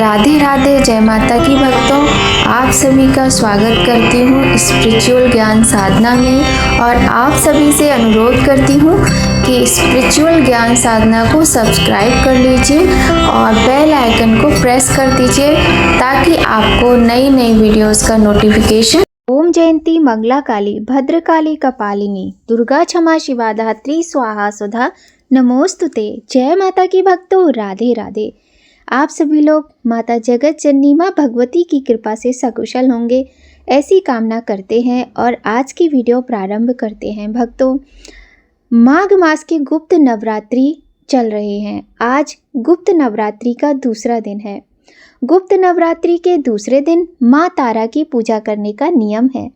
राधे राधे, जय माता की भक्तों। आप सभी का स्वागत करती हूँ स्पिरिचुअल ज्ञान साधना में और आप सभी से अनुरोध करती हूँ कि स्पिरिचुअल ज्ञान साधना को सब्सक्राइब कर लीजिए और बेल आइकन को प्रेस कर दीजिए ताकि आपको नई नई वीडियोस का नोटिफिकेशन। ओम जयंती मंगला काली भद्रकाली कपालिनी दुर्गा क्षमा शिवा धात्री स्वाहा सुधा नमोस्तुते। जय माता की भक्तों, राधे राधे। आप सभी लोग माता जगत जननी माँ भगवती की कृपा से सकुशल होंगे, ऐसी कामना करते हैं और आज की वीडियो प्रारंभ करते हैं। भक्तों, माघ मास के गुप्त नवरात्रि चल रहे हैं। आज गुप्त नवरात्रि का दूसरा दिन है। गुप्त नवरात्रि के दूसरे दिन माँ तारा की पूजा करने का नियम है।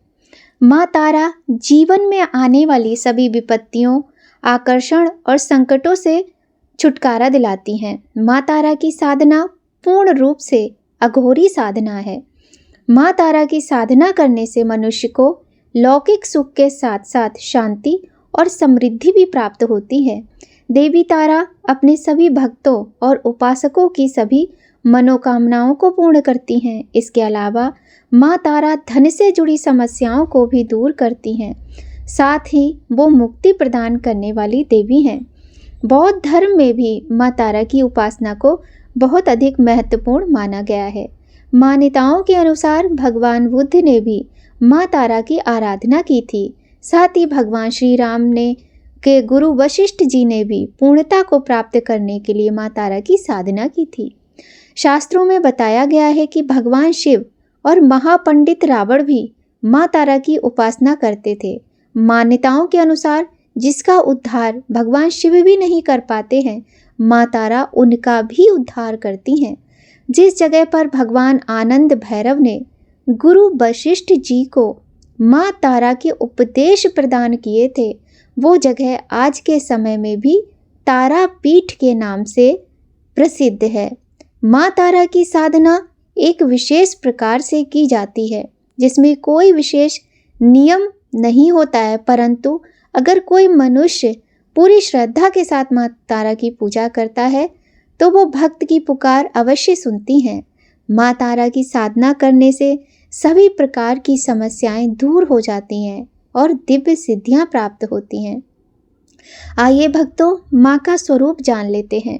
माँ तारा जीवन में आने वाली सभी विपत्तियों, आकर्षण और संकटों से छुटकारा दिलाती हैं। माँ तारा की साधना पूर्ण रूप से अघोरी साधना है। माँ तारा की साधना करने से मनुष्य को लौकिक सुख के साथ साथ शांति और समृद्धि भी प्राप्त होती है। देवी तारा अपने सभी भक्तों और उपासकों की सभी मनोकामनाओं को पूर्ण करती हैं। इसके अलावा माँ तारा धन से जुड़ी समस्याओं को भी दूर करती हैं। साथ ही वो मुक्ति प्रदान करने वाली देवी हैं। बौद्ध धर्म में भी माँ तारा की उपासना को बहुत अधिक महत्वपूर्ण माना गया है। मान्यताओं के अनुसार भगवान बुद्ध ने भी माँ तारा की आराधना की थी। साथ ही भगवान श्री राम ने के गुरु वशिष्ठ जी ने भी पूर्णता को प्राप्त करने के लिए माँ तारा की साधना की थी। शास्त्रों में बताया गया है कि भगवान शिव और महापंडित रावण भी माँ तारा की उपासना करते थे। मान्यताओं के अनुसार जिसका उद्धार भगवान शिव भी नहीं कर पाते हैं, माँ तारा उनका भी उद्धार करती हैं। जिस जगह पर भगवान आनंद भैरव ने गुरु वशिष्ठ जी को माँ तारा के उपदेश प्रदान किए थे, वो जगह आज के समय में भी तारा पीठ के नाम से प्रसिद्ध है। माँ तारा की साधना एक विशेष प्रकार से की जाती है, जिसमें कोई विशेष नियम नहीं होता है, परंतु अगर कोई मनुष्य पूरी श्रद्धा के साथ माँ तारा की पूजा करता है तो वो भक्त की पुकार अवश्य सुनती हैं। माँ तारा की साधना करने से सभी प्रकार की समस्याएं दूर हो जाती हैं और दिव्य सिद्धियां प्राप्त होती हैं। आइए भक्तों, माँ का स्वरूप जान लेते हैं।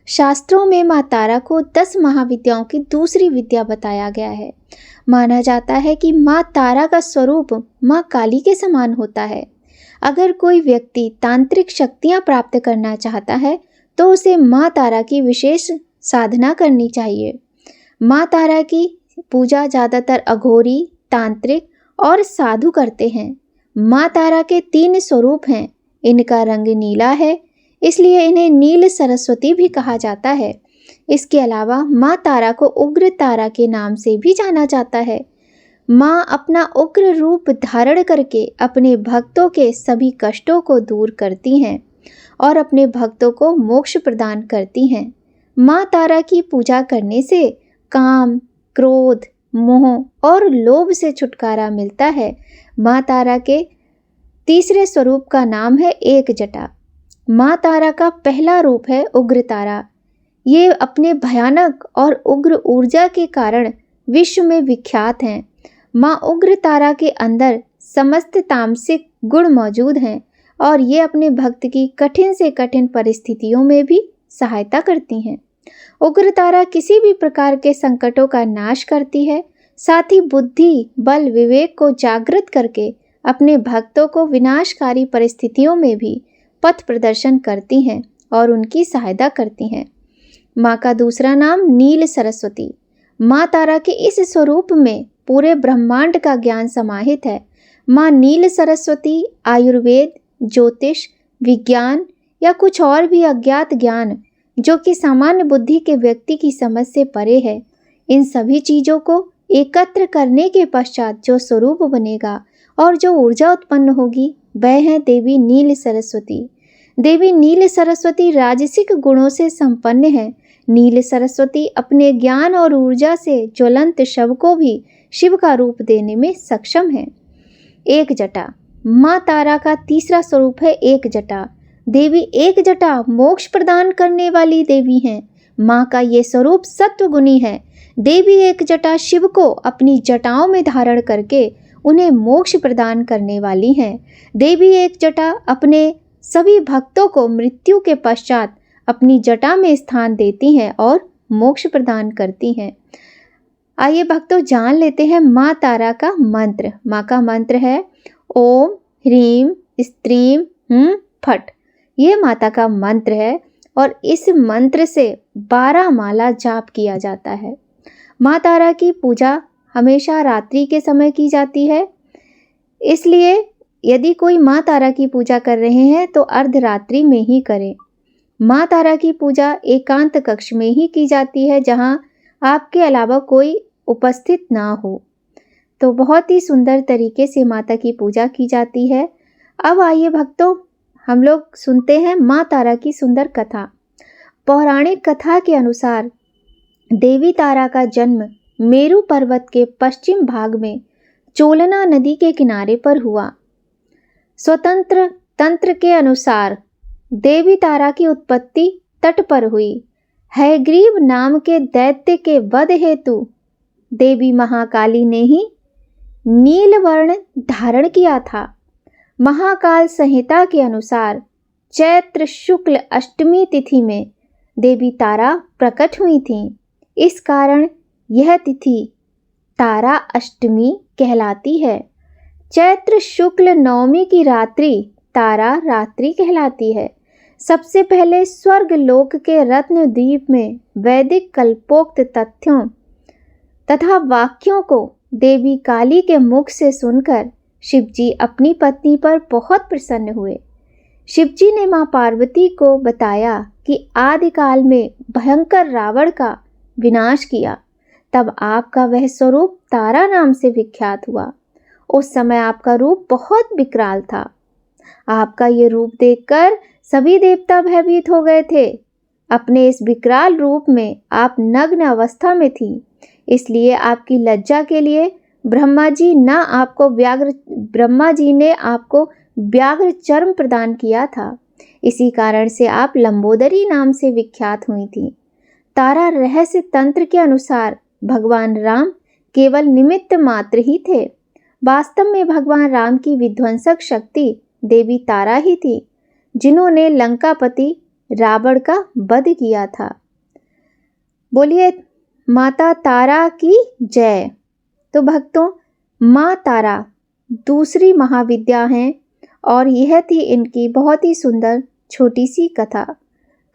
शास्त्रों में माँ तारा को 10 महाविद्याओं की दूसरी विद्या बताया गया है। माना जाता है कि माँ तारा का स्वरूप माँ काली के समान होता है। अगर कोई व्यक्ति तांत्रिक शक्तियां प्राप्त करना चाहता है तो उसे माँ तारा की विशेष साधना करनी चाहिए। माँ तारा की पूजा ज़्यादातर अघोरी, तांत्रिक और साधु करते हैं। माँ तारा के 3 स्वरूप हैं। इनका रंग नीला है, इसलिए इन्हें नील सरस्वती भी कहा जाता है। इसके अलावा माँ तारा को उग्र तारा के नाम से भी जाना जाता है। माँ अपना उग्र रूप धारण करके अपने भक्तों के सभी कष्टों को दूर करती हैं और अपने भक्तों को मोक्ष प्रदान करती हैं। माँ तारा की पूजा करने से काम, क्रोध, मोह और लोभ से छुटकारा मिलता है। माँ तारा के तीसरे स्वरूप का नाम है एक जटा। माँ तारा का पहला रूप है उग्र तारा। ये अपने भयानक और उग्र ऊर्जा के कारण विश्व में विख्यात हैं। माँ उग्र तारा के अंदर समस्त तामसिक गुण मौजूद हैं और ये अपने भक्त की कठिन से कठिन परिस्थितियों में भी सहायता करती हैं। उग्र तारा किसी भी प्रकार के संकटों का नाश करती है। साथ ही बुद्धि, बल, विवेक को जागृत करके अपने भक्तों को विनाशकारी परिस्थितियों में भी पथ प्रदर्शन करती हैं और उनकी सहायता करती हैं। माँ का दूसरा नाम नील सरस्वती। माँ तारा के इस स्वरूप में पूरे ब्रह्मांड का ज्ञान समाहित है। माँ नील सरस्वती आयुर्वेद, ज्योतिष, विज्ञान या कुछ और भी अज्ञात ज्ञान जो कि सामान्य बुद्धि के व्यक्ति की समझ से परे है, इन सभी चीज़ों को एकत्र करने के पश्चात जो स्वरूप बनेगा और जो ऊर्जा उत्पन्न होगी वह है देवी नील सरस्वती। देवी नील सरस्वती राजसिक गुणों से संपन्न है। नील सरस्वती अपने ज्ञान और ऊर्जा से ज्वलंत शव को भी शिव का रूप देने में सक्षम है। एक जटा। माँ तारा का तीसरा स्वरूप है एक जटा। देवी एक जटा मोक्ष प्रदान करने वाली देवी हैं। माँ का ये स्वरूप सत्वगुणी है। देवी एक जटा शिव को अपनी जटाओं में धारण करके उन्हें मोक्ष प्रदान करने वाली हैं। देवी एक जटा अपने सभी भक्तों को मृत्यु के पश्चात अपनी जटा में स्थान देती हैं और मोक्ष प्रदान करती हैं। आइए भक्तों जान लेते हैं माँ तारा का मंत्र। माँ का मंत्र है ओम ह्रीम स्त्रीम फट। ये माता का मंत्र है और इस मंत्र से 12 माला जाप किया जाता है। माँ तारा की पूजा हमेशा रात्रि के समय की जाती है, इसलिए यदि कोई माँ तारा की पूजा कर रहे हैं तो अर्धरात्रि में ही करें। माँ तारा की पूजा एकांत कक्ष में ही की जाती है, जहाँ आपके अलावा कोई उपस्थित ना हो। तो बहुत ही सुंदर तरीके से माता की पूजा की जाती है। अब आइए भक्तों, हम लोग सुनते हैं माँ तारा की सुंदर कथा। पौराणिक कथा के अनुसार देवी तारा का जन्म मेरु पर्वत के पश्चिम भाग में चोलना नदी के किनारे पर हुआ। स्वतंत्र तंत्र के अनुसार देवी तारा की उत्पत्ति तट पर हुई। हयग्रीव नाम के दैत्य के वध हेतु देवी महाकाली ने ही नील वर्ण धारण किया था। महाकाल संहिता के अनुसार चैत्र शुक्ल अष्टमी तिथि में देवी तारा प्रकट हुई थीं। इस कारण यह तिथि तारा अष्टमी कहलाती है। चैत्र शुक्ल नवमी की रात्रि तारा रात्रि कहलाती है। सबसे पहले स्वर्ग लोक के रत्नद्वीप में वैदिक कल्पोक्त तथ्यों तथा वाक्यों को देवी काली के मुख से सुनकर शिवजी अपनी पत्नी पर बहुत प्रसन्न हुए। शिवजी ने मां पार्वती को बताया कि आदिकाल में भयंकर रावण का विनाश किया, तब आपका वह स्वरूप तारा नाम से विख्यात हुआ। उस समय आपका रूप बहुत विकराल था। आपका ये रूप देखकर सभी देवता भयभीत हो गए थे। अपने इस विकराल रूप में आप नग्न अवस्था में थी, इसलिए आपकी लज्जा के लिए ब्रह्मा जी ने आपको व्याघ्र चर्म प्रदान किया था। इसी कारण से आप लंबोदरी नाम से विख्यात हुई थी। तारा रहस्य तंत्र के अनुसार भगवान राम केवल निमित्त मात्र ही थे। वास्तव में भगवान राम की विध्वंसक शक्ति देवी तारा ही थी, जिन्होंने लंकापति रावण का वध किया था। बोलिए माता तारा की जय। तो भक्तों, माँ तारा दूसरी महाविद्या हैं और यह थी इनकी बहुत ही सुंदर छोटी सी कथा।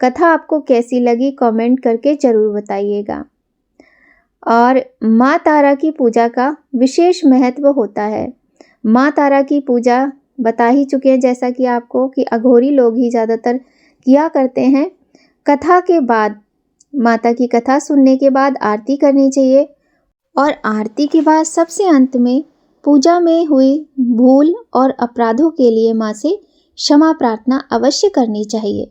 कथा आपको कैसी लगी कमेंट करके ज़रूर बताइएगा। और माँ तारा की पूजा का विशेष महत्व होता है। माँ तारा की पूजा बता ही चुके हैं जैसा कि आपको कि अघोरी लोग ही ज़्यादातर किया करते हैं। कथा के बाद, माता की कथा सुनने के बाद आरती करनी चाहिए और आरती के बाद सबसे अंत में पूजा में हुई भूल और अपराधों के लिए माँ से क्षमा प्रार्थना अवश्य करनी चाहिए।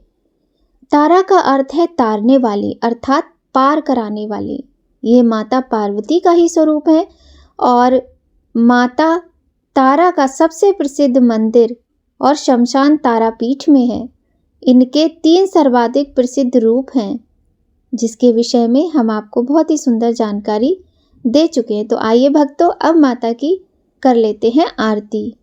तारा का अर्थ है तारने वाली, अर्थात पार कराने वाली। ये माता पार्वती का ही स्वरूप है और माता तारा का सबसे प्रसिद्ध मंदिर और शमशान तारापीठ में है। इनके 3 सर्वाधिक प्रसिद्ध रूप हैं, जिसके विषय में हम आपको बहुत ही सुंदर जानकारी दे चुके हैं। तो आइए भक्तों, अब माता की कर लेते हैं आरती।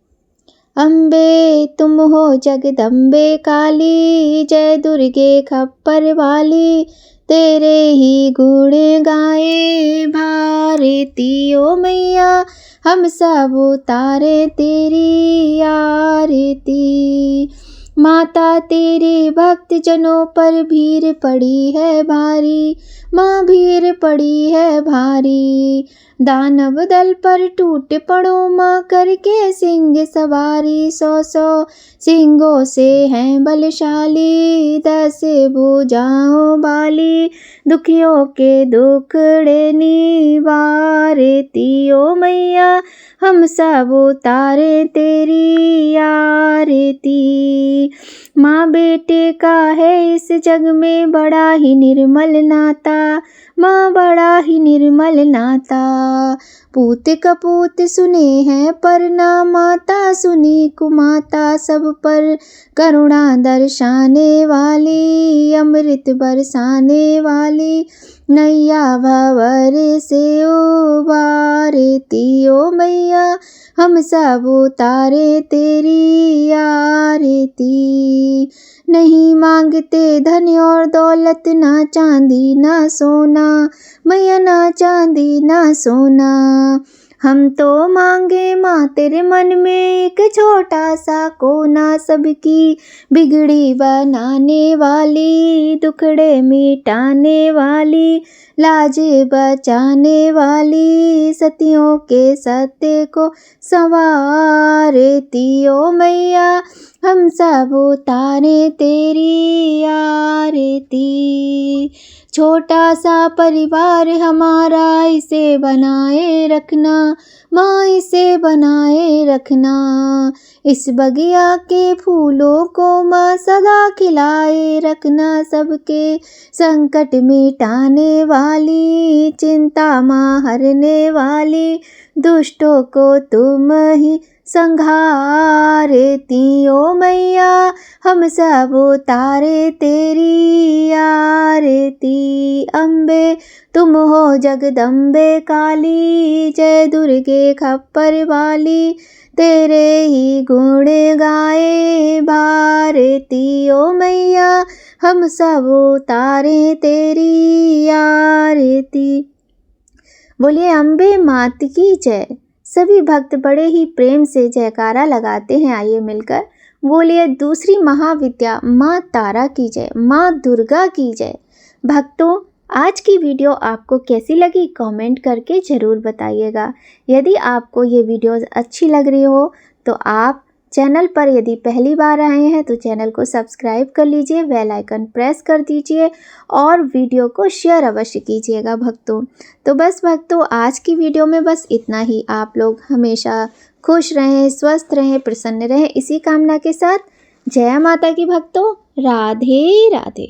अम्बे तुम हो जगदम्बे काली, जय दुर्गे खप्पर वाली, तेरे ही गुण गाए भारती ओ मैया, हम सब उतारे तेरी आरती। माता तेरे भक्त जनों पर भीड़ पड़ी है भारी, माँ भीड़ पड़ी है भारी। दानव दल पर टूट पड़ो माँ, करके सिंह सवारी। 100 सिंहों से हैं बलशाली, 10 भुजाओं वाली, दुखियों के दुखड़े निवारती ओ मैया, हम सब उतारे तेरी आरती। माँ बेटे का है इस जग में बड़ा ही निर्मल नाता, माँ बड़ा ही निर्मल नाता। पूत कपूत सुने हैं पर ना माता सुनी कुमाता, सब पर करुणा दर्शाने वाली, अमृत बरसाने वाली, नैया भंवर से उबारती ओ मैया, हम सब उतारे तेरी आरती। नहीं मांगते धन और दौलत, ना चांदी ना सोना, मैया ना चांदी ना सोना, हम तो मांगे माँ तेरे मन में एक छोटा सा कोना, सबकी बिगड़ी बनाने वाली, दुखड़े मिटाने वाली, लाज बचाने वाली, सतियों के सत्य को संवारती ओ मैया, हम सब उतारे तेरी आरती। छोटा सा परिवार हमारा, इसे बनाए रखना माँ, इसे बनाए रखना, इस बगिया के फूलों को माँ सदा खिलाए रखना, सबके संकट मिटाने वाली, चिंता माँ हरने वाली, दुष्टों को तुम ही संघारती ओ मैया, हम सब उतारे तेरी आरती। अम्बे तुम हो जगदम्बे काली, जय दुर्गे खप्पर वाली, तेरे ही गुण गाए भारती ओ मैया, हम सब उतारे तेरी आरती। बोलिए अम्बे मात की जय। सभी भक्त बड़े ही प्रेम से जयकारा लगाते हैं। आइए मिलकर बोलिए दूसरी महाविद्या माँ तारा की जय, माँ दुर्गा की जय। भक्तों, आज की वीडियो आपको कैसी लगी कमेंट करके ज़रूर बताइएगा। यदि आपको ये वीडियो अच्छी लग रही हो तो आप चैनल पर यदि पहली बार आए हैं तो चैनल को सब्सक्राइब कर लीजिए, बेल आइकन प्रेस कर दीजिए और वीडियो को शेयर अवश्य कीजिएगा भक्तों। तो बस भक्तों, आज की वीडियो में बस इतना ही। आप लोग हमेशा खुश रहें, स्वस्थ रहें, प्रसन्न रहें, इसी कामना के साथ जय माता की भक्तों। राधे राधे।